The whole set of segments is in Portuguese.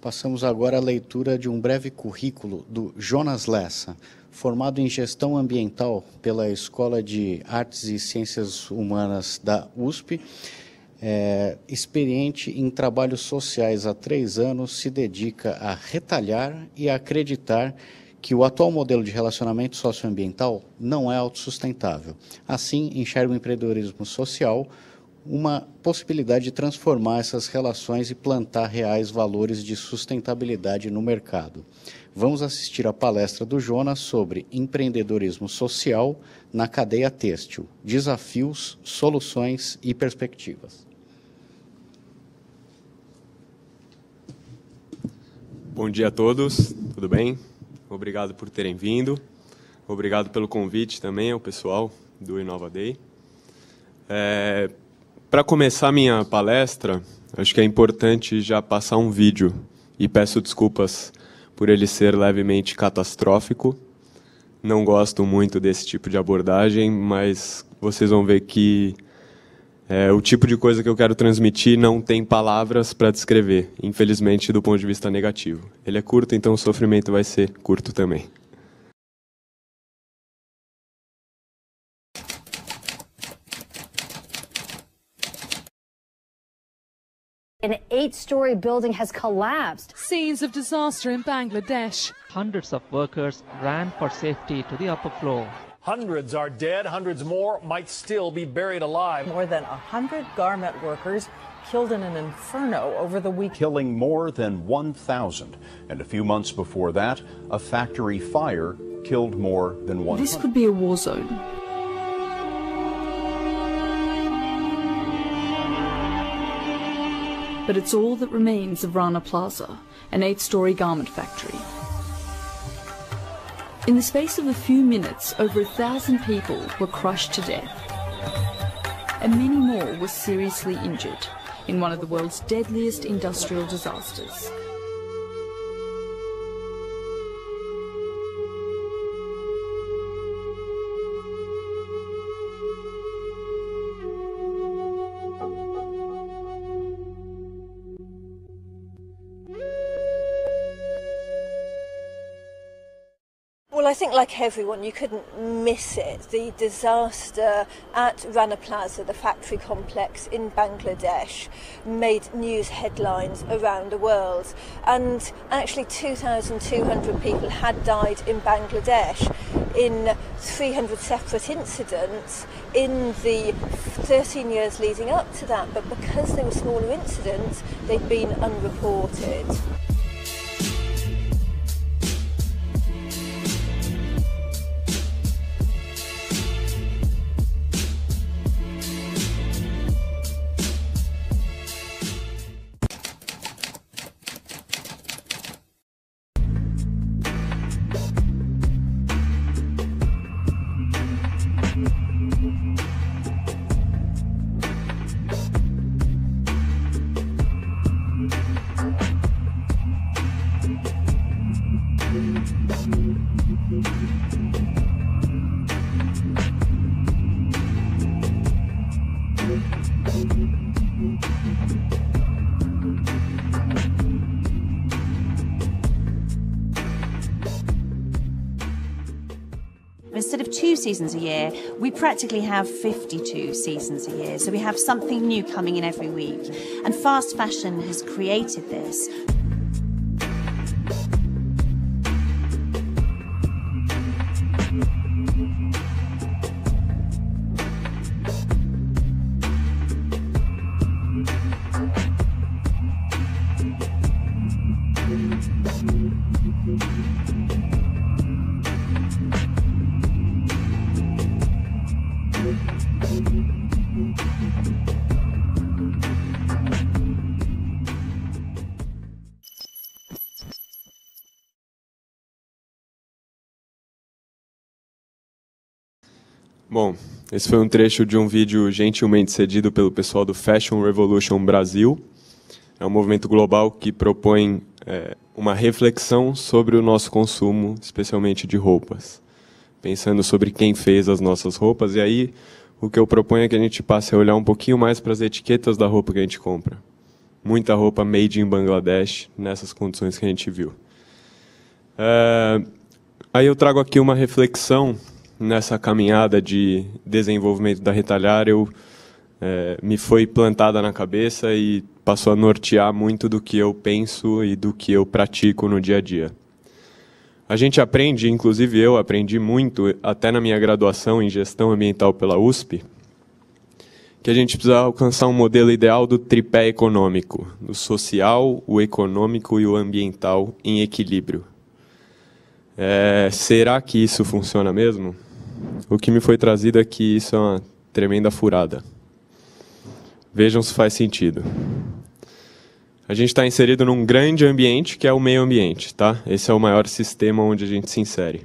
Passamos agora à leitura de um breve currículo do Jonas Lessa, formado em Gestão Ambiental pela Escola de Artes e Ciências Humanas da USP, experiente em trabalhos sociais há 3 anos, se dedica a retalhar e a acreditar que o atual modelo de relacionamento socioambiental não é autossustentável. Assim, enxerga o empreendedorismo social uma possibilidade de transformar essas relações e plantar reais valores de sustentabilidade no mercado. Vamos assistir à palestra do Jonas sobre empreendedorismo social na cadeia têxtil, desafios, soluções e perspectivas. Bom dia a todos, tudo bem? Obrigado por terem vindo. Obrigado pelo convite também ao pessoal do Inova Day. Para começar minha palestra, acho que é importante já passar um vídeo, e peço desculpas por ele ser levemente catastrófico. Não gosto muito desse tipo de abordagem, mas vocês vão ver que o tipo de coisa que eu quero transmitir não tem palavras para descrever, infelizmente, do ponto de vista negativo. Ele é curto, então o sofrimento vai ser curto também. An 8-story building has collapsed. Scenes of disaster in Bangladesh. Hundreds of workers ran for safety to the upper floor. Hundreds are dead. Hundreds more might still be buried alive. More than 100 garment workers killed in an inferno over the weekend. Killing more than 1,000. And a few months before that, a factory fire killed more than 100. This could be a war zone. But it's all that remains of Rana Plaza, an 8-story garment factory. In the space of a few minutes, over 1,000 people were crushed to death, and many more were seriously injured in one of the world's deadliest industrial disasters. Well, I think like everyone, you couldn't miss it. The disaster at Rana Plaza, the factory complex in Bangladesh, made news headlines around the world. And actually 2,200 people had died in Bangladesh in 300 separate incidents in the 13 years leading up to that. But because they were smaller incidents, they'd been unreported. Instead of 2 seasons a year, we practically have 52 seasons a year. So we have something new coming in every week. And fast fashion has created this. Bom, esse foi um trecho de um vídeo gentilmente cedido pelo pessoal do Fashion Revolution Brasil. É um movimento global que propõe uma reflexão sobre o nosso consumo, especialmente de roupas. Pensando sobre quem fez as nossas roupas. E aí, o que eu proponho é que a gente passe a olhar um pouquinho mais para as etiquetas da roupa que a gente compra. muita roupa made in Bangladesh, nessas condições que a gente viu. Aí eu trago aqui uma reflexão nessa caminhada de desenvolvimento da Retalhar. Me foi plantada na cabeça e passou a nortear muito do que eu penso e do que eu pratico no dia a dia. A gente aprende, inclusive eu aprendi muito, até na minha graduação em Gestão Ambiental pela USP, que a gente precisa alcançar um modelo ideal do tripé econômico, do social, o econômico e o ambiental em equilíbrio. Será que isso funciona mesmo? O que me foi trazido é que isso é uma tremenda furada. Vejam se faz sentido. A gente está inserido num grande ambiente, que é o meio ambiente, tá? Esse é o maior sistema onde a gente se insere.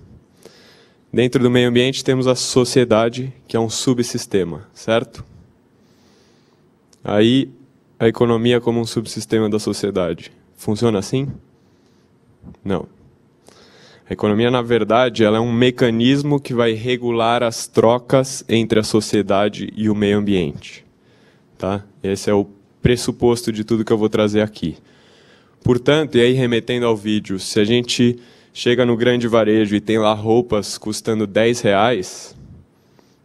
Dentro do meio ambiente temos a sociedade, que é um subsistema, certo? Aí, a economia como um subsistema da sociedade. Funciona assim? Não. A economia, na verdade, ela é um mecanismo que vai regular as trocas entre a sociedade e o meio ambiente. Tá? Esse é o pressuposto de tudo que eu vou trazer aqui. Portanto, e aí remetendo ao vídeo, se a gente chega no grande varejo e tem lá roupas custando R$10,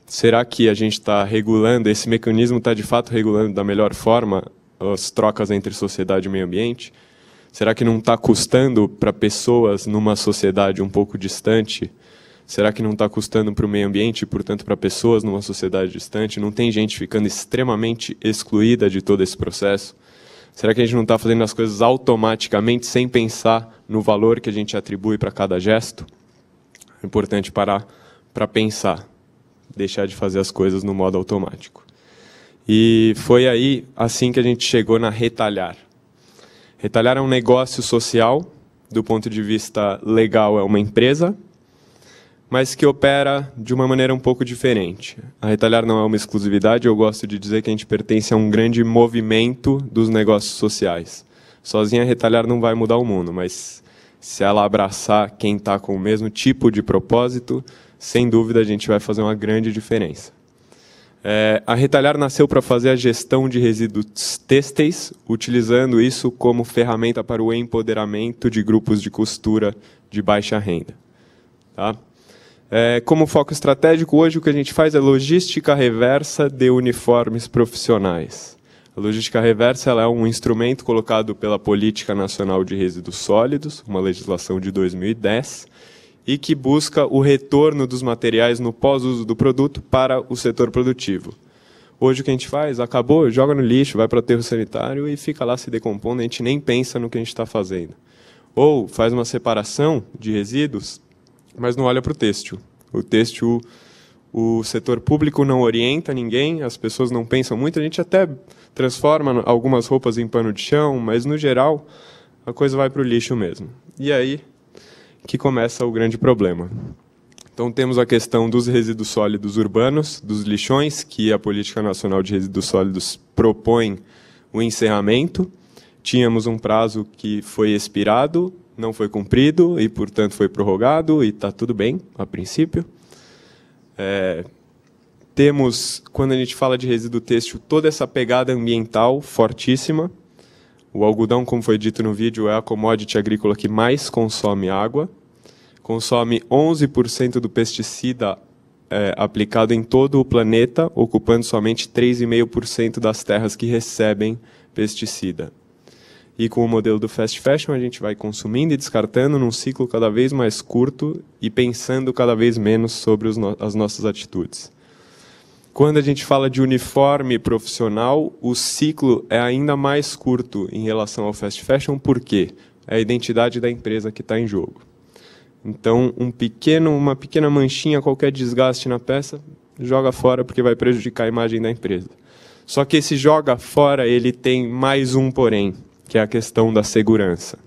será que a gente está regulando, esse mecanismo está de fato regulando da melhor forma as trocas entre sociedade e meio ambiente? Será que não está custando para pessoas numa sociedade um pouco distante? Será que não está custando para o meio ambiente e, portanto, para pessoas numa sociedade distante? Não tem gente ficando extremamente excluída de todo esse processo? Será que a gente não está fazendo as coisas automaticamente, sem pensar no valor que a gente atribui para cada gesto? É importante parar para pensar, deixar de fazer as coisas no modo automático. E foi aí, assim, que a gente chegou na Retalhar. Retalhar é um negócio social, do ponto de vista legal é uma empresa, mas que opera de uma maneira um pouco diferente. A Retalhar não é uma exclusividade, eu gosto de dizer que a gente pertence a um grande movimento dos negócios sociais. Sozinha a Retalhar não vai mudar o mundo, mas se ela abraçar quem está com o mesmo tipo de propósito, sem dúvida a gente vai fazer uma grande diferença. A Retalhar nasceu para fazer a gestão de resíduos têxteis, utilizando isso como ferramenta para o empoderamento de grupos de costura de baixa renda. Tá? Como foco estratégico, hoje o que a gente faz é logística reversa de uniformes profissionais. A logística reversa ela é um instrumento colocado pela Política Nacional de Resíduos Sólidos, uma legislação de 2010, e que busca o retorno dos materiais no pós-uso do produto para o setor produtivo. Hoje o que a gente faz? Acabou, joga no lixo, vai para o aterro sanitário e fica lá se decompondo, a gente nem pensa no que a gente está fazendo. Ou faz uma separação de resíduos, mas não olha para o têxtil. O têxtil, o setor público não orienta ninguém, as pessoas não pensam muito, a gente até transforma algumas roupas em pano de chão, mas, no geral, a coisa vai para o lixo mesmo. E aí que começa o grande problema. Então, temos a questão dos resíduos sólidos urbanos, dos lixões, que a Política Nacional de Resíduos Sólidos propõe o encerramento. Tínhamos um prazo que foi expirado, não foi cumprido e, portanto, foi prorrogado, e está tudo bem, a princípio. Temos, quando a gente fala de resíduo têxtil, toda essa pegada ambiental fortíssima. O algodão, como foi dito no vídeo, é a commodity agrícola que mais consome água. Consome 11% do pesticida aplicado em todo o planeta, ocupando somente 3,5% das terras que recebem pesticida. E com o modelo do fast fashion, a gente vai consumindo e descartando num ciclo cada vez mais curto e pensando cada vez menos sobre as nossas atitudes. Quando a gente fala de uniforme profissional, o ciclo é ainda mais curto em relação ao fast fashion, por quê? É a identidade da empresa que está em jogo. Então, uma pequena manchinha, qualquer desgaste na peça, joga fora porque vai prejudicar a imagem da empresa. Só que esse joga fora, ele tem mais um porém, que é a questão da segurança.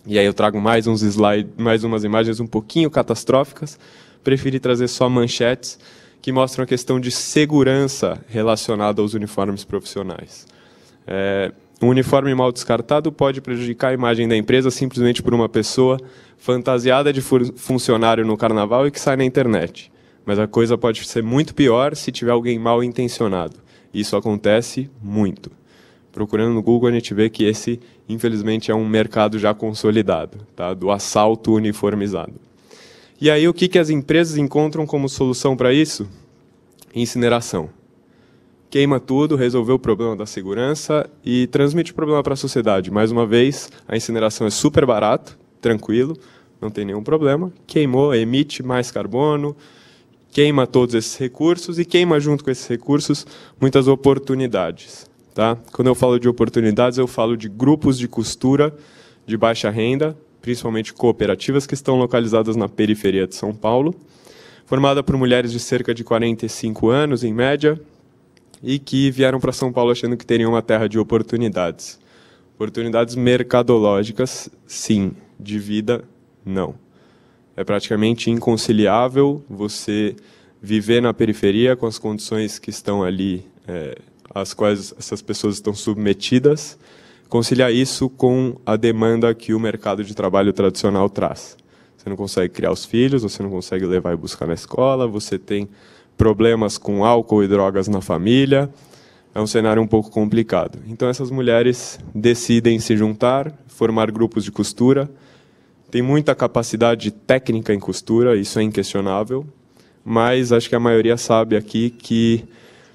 E aí eu trago mais uns slides, mais umas imagens um pouquinho catastróficas, preferi trazer só manchetes, que mostram a questão de segurança relacionada aos uniformes profissionais. Um uniforme mal descartado pode prejudicar a imagem da empresa simplesmente por uma pessoa fantasiada de funcionário no carnaval e que sai na internet. Mas a coisa pode ser muito pior se tiver alguém mal intencionado. Isso acontece muito. Procurando no Google, a gente vê que esse, infelizmente, é um mercado já consolidado, tá? Do assalto uniformizado. E aí, o que as empresas encontram como solução para isso? Incineração. Queima tudo, resolveu o problema da segurança e transmite o problema para a sociedade. Mais uma vez, a incineração é super barato, tranquilo, não tem nenhum problema. Queimou, emite mais carbono, queima todos esses recursos e queima junto com esses recursos muitas oportunidades. Tá? Quando eu falo de oportunidades, eu falo de grupos de costura de baixa renda, principalmente cooperativas que estão localizadas na periferia de São Paulo, formada por mulheres de cerca de 45 anos, em média, e que vieram para São Paulo achando que teriam uma terra de oportunidades. Oportunidades mercadológicas, sim. De vida, não. É praticamente inconciliável você viver na periferia com as condições que estão ali, às quais essas pessoas estão submetidas, conciliar isso com a demanda que o mercado de trabalho tradicional traz. Você não consegue criar os filhos, você não consegue levar e buscar na escola, você tem problemas com álcool e drogas na família, é um cenário um pouco complicado. Então essas mulheres decidem se juntar, formar grupos de costura, tem muita capacidade técnica em costura, isso é inquestionável, mas acho que a maioria sabe aqui que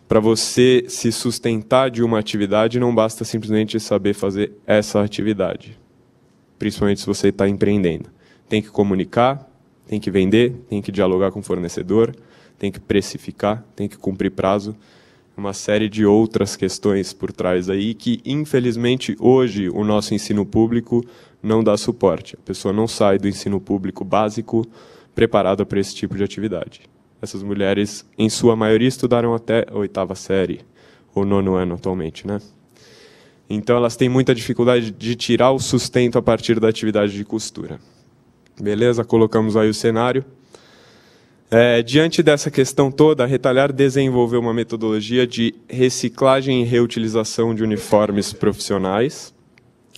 para você se sustentar de uma atividade não basta simplesmente saber fazer essa atividade, principalmente se você está empreendendo. Tem que comunicar, tem que vender, tem que dialogar com o fornecedor, tem que precificar, tem que cumprir prazo, uma série de outras questões por trás aí que, infelizmente, hoje o nosso ensino público não dá suporte. A pessoa não sai do ensino público básico preparada para esse tipo de atividade. Essas mulheres, em sua maioria, estudaram até a 8ª série, ou 9º ano atualmente, né? Então, elas têm muita dificuldade de tirar o sustento a partir da atividade de costura. Beleza? Colocamos aí o cenário. Diante dessa questão toda, a Retalhar desenvolveu uma metodologia de reciclagem e reutilização de uniformes profissionais,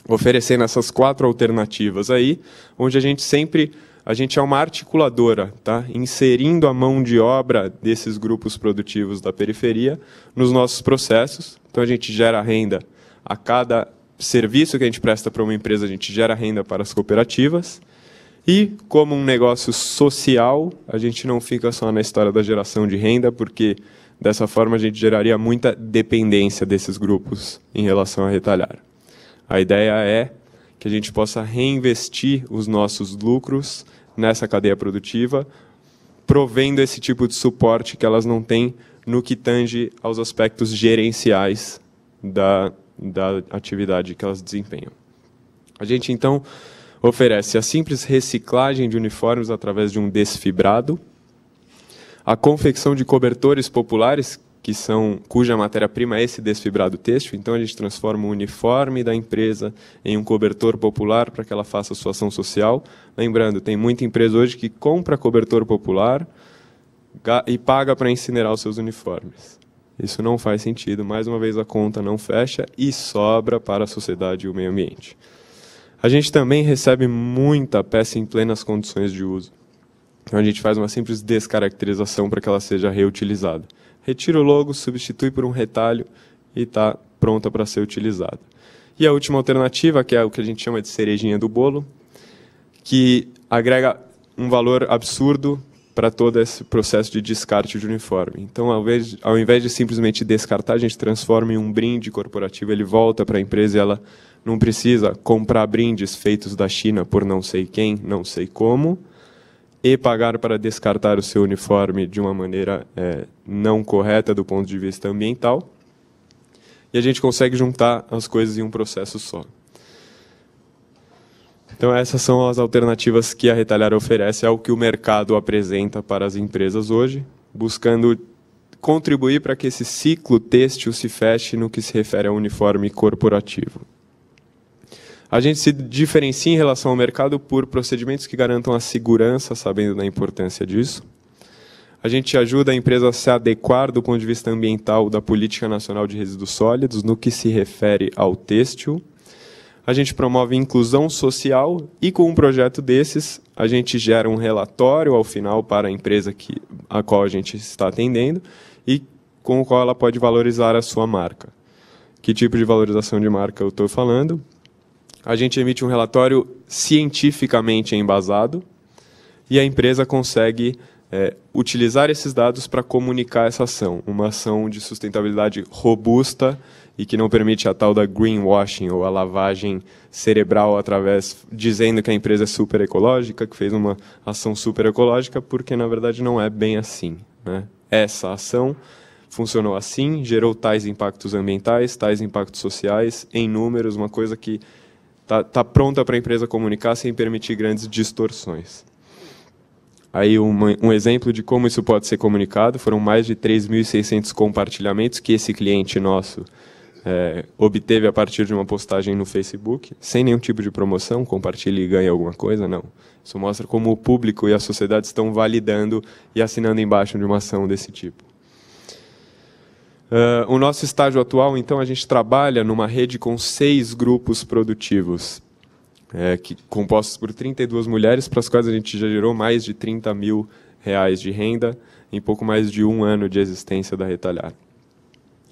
oferecendo essas 4 alternativas aí, onde a gente é uma articuladora, tá? Inserindo a mão de obra desses grupos produtivos da periferia nos nossos processos. Então, a gente gera renda a cada serviço que a gente presta para uma empresa, a gente gera renda para as cooperativas. E, como um negócio social, a gente não fica só na história da geração de renda, porque, dessa forma, a gente geraria muita dependência desses grupos em relação a Retalhar. A ideia é que a gente possa reinvestir os nossos lucros nessa cadeia produtiva, provendo esse tipo de suporte que elas não têm no que tange aos aspectos gerenciais da atividade que elas desempenham. A gente, então, oferece a simples reciclagem de uniformes através de um desfibrado, a confecção de cobertores populares, cuja matéria-prima é esse desfibrado têxtil. Então, a gente transforma o uniforme da empresa em um cobertor popular para que ela faça a sua ação social. Lembrando, tem muita empresa hoje que compra cobertor popular e paga para incinerar os seus uniformes. Isso não faz sentido. Mais uma vez, a conta não fecha e sobra para a sociedade e o meio ambiente. A gente também recebe muita peça em plenas condições de uso. Então, a gente faz uma simples descaracterização para que ela seja reutilizada. Retira o logo, substitui por um retalho e está pronta para ser utilizada. E a última alternativa, que é o que a gente chama de cerejinha do bolo, que agrega um valor absurdo para todo esse processo de descarte de uniforme. Então, ao invés de simplesmente descartar, a gente transforma em um brinde corporativo, ele volta para a empresa e ela não precisa comprar brindes feitos da China por não sei quem, não sei como, e pagar para descartar o seu uniforme de uma maneira não correta do ponto de vista ambiental. E a gente consegue juntar as coisas em um processo só. Então, essas são as alternativas que a Retalhar oferece ao que o mercado apresenta para as empresas hoje, buscando contribuir para que esse ciclo têxtil se feche no que se refere ao uniforme corporativo. A gente se diferencia em relação ao mercado por procedimentos que garantam a segurança, sabendo da importância disso. A gente ajuda a empresa a se adequar do ponto de vista ambiental da Política Nacional de Resíduos Sólidos, no que se refere ao têxtil. A gente promove inclusão social e, com um projeto desses, a gente gera um relatório ao final para a empresa a qual a gente está atendendo e com o qual ela pode valorizar a sua marca. Que tipo de valorização de marca eu estou falando? A gente emite um relatório cientificamente embasado e a empresa consegue utilizar esses dados para comunicar essa ação, uma ação de sustentabilidade robusta e que não permite a tal da greenwashing, ou a lavagem cerebral dizendo que a empresa é super ecológica, que fez uma ação super ecológica, porque na verdade não é bem assim, né? Essa ação funcionou assim, gerou tais impactos ambientais, tais impactos sociais, em números, uma coisa que está pronta para a empresa comunicar sem permitir grandes distorções. Aí um exemplo de como isso pode ser comunicado, foram mais de 3.600 compartilhamentos que esse cliente nosso obteve a partir de uma postagem no Facebook, sem nenhum tipo de promoção, compartilhe e ganhe alguma coisa, não. Isso mostra como o público e a sociedade estão validando e assinando embaixo de uma ação desse tipo. O nosso estágio atual, então, a gente trabalha numa rede com 6 grupos produtivos, compostos por 32 mulheres, para as quais a gente já gerou mais de R$30 mil de renda em pouco mais de 1 ano de existência da Retalhar.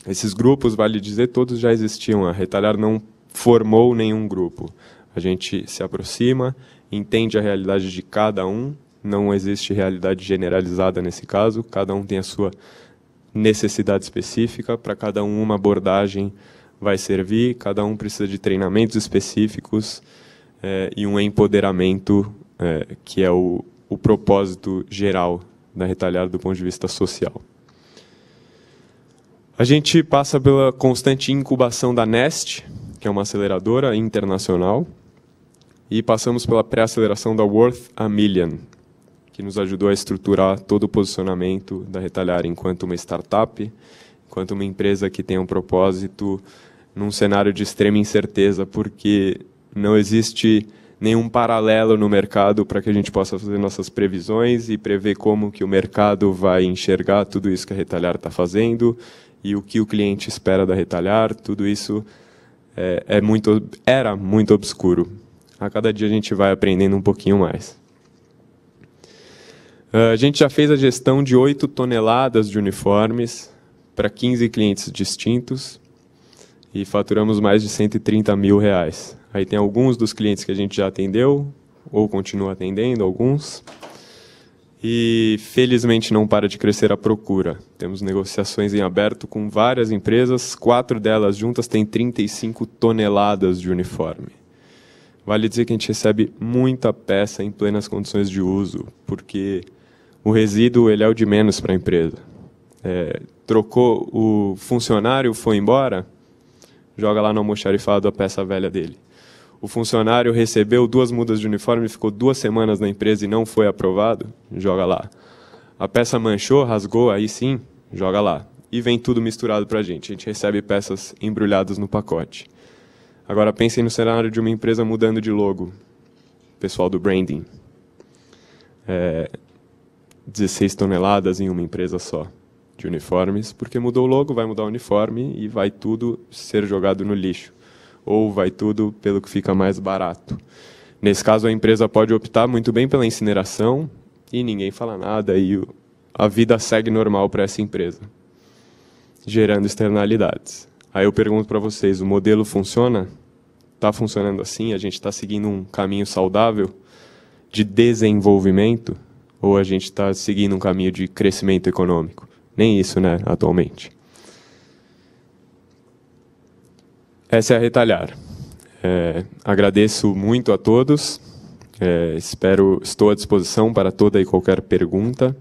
Esses grupos, vale dizer, todos já existiam. A Retalhar não formou nenhum grupo. A gente se aproxima, entende a realidade de cada um, não existe realidade generalizada nesse caso, cada um tem a sua necessidade específica, para cada um uma abordagem vai servir, cada um precisa de treinamentos específicos e um empoderamento que é o propósito geral da Retalhar do ponto de vista social. A gente passa pela constante incubação da Nest, que é uma aceleradora internacional, e passamos pela pré-aceleração da Worth a Million, que nos ajudou a estruturar todo o posicionamento da Retalhar enquanto uma startup, enquanto uma empresa que tem um propósito num cenário de extrema incerteza, porque não existe nenhum paralelo no mercado para que a gente possa fazer nossas previsões e prever como que o mercado vai enxergar tudo isso que a Retalhar está fazendo e o que o cliente espera da Retalhar. Tudo isso era muito obscuro. A cada dia a gente vai aprendendo um pouquinho mais. A gente já fez a gestão de 8 toneladas de uniformes para 15 clientes distintos e faturamos mais de R$130 mil. Aí tem alguns dos clientes que a gente já atendeu, ou continua atendendo, alguns. E, felizmente, não para de crescer a procura. Temos negociações em aberto com várias empresas, 4 delas juntas têm 35 toneladas de uniforme. Vale dizer que a gente recebe muita peça em plenas condições de uso, porque o resíduo ele é o de menos para a empresa. Trocou o funcionário, foi embora, joga lá no almoxarifado a peça velha dele. O funcionário recebeu 2 mudas de uniforme, ficou 2 semanas na empresa e não foi aprovado, joga lá. A peça manchou, rasgou, aí sim, joga lá. E vem tudo misturado para a gente recebe peças embrulhadas no pacote. Agora pensem no cenário de uma empresa mudando de logo, pessoal do branding. 16 toneladas em uma empresa só de uniformes, porque mudou o logo, vai mudar o uniforme e vai tudo ser jogado no lixo. Ou vai tudo pelo que fica mais barato. Nesse caso, a empresa pode optar muito bem pela incineração e ninguém fala nada e a vida segue normal para essa empresa, gerando externalidades. Aí eu pergunto para vocês, o modelo funciona? Está funcionando assim? A gente está seguindo um caminho saudável de desenvolvimento? Ou a gente está seguindo um caminho de crescimento econômico? Nem isso, né, atualmente. Essa é a Retalhar. Agradeço muito a todos. Estou à disposição para toda e qualquer pergunta.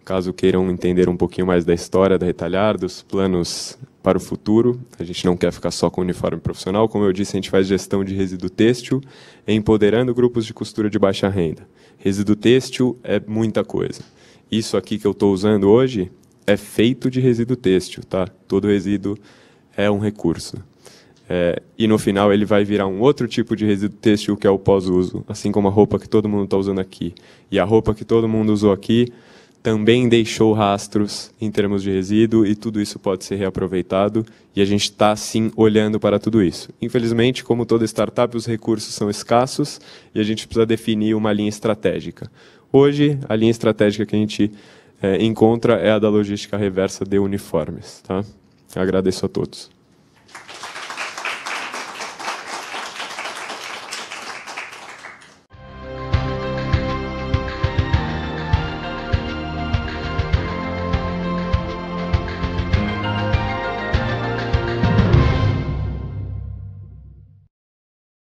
Caso queiram entender um pouquinho mais da história da Retalhar, dos planos para o futuro. A gente não quer ficar só com uniforme profissional. Como eu disse, a gente faz gestão de resíduo têxtil, empoderando grupos de costura de baixa renda. Resíduo têxtil é muita coisa. Isso aqui que eu estou usando hoje é feito de resíduo têxtil, tá? Todo resíduo é um recurso. E no final ele vai virar um outro tipo de resíduo têxtil, que é o pós-uso, assim como a roupa que todo mundo está usando aqui. E a roupa que todo mundo usou aqui também deixou rastros em termos de resíduo, e tudo isso pode ser reaproveitado, e a gente está, sim, olhando para tudo isso. Infelizmente, como toda startup, os recursos são escassos, e a gente precisa definir uma linha estratégica. Hoje, a linha estratégica que a gente encontra é a da logística reversa de uniformes. Tá? Agradeço a todos.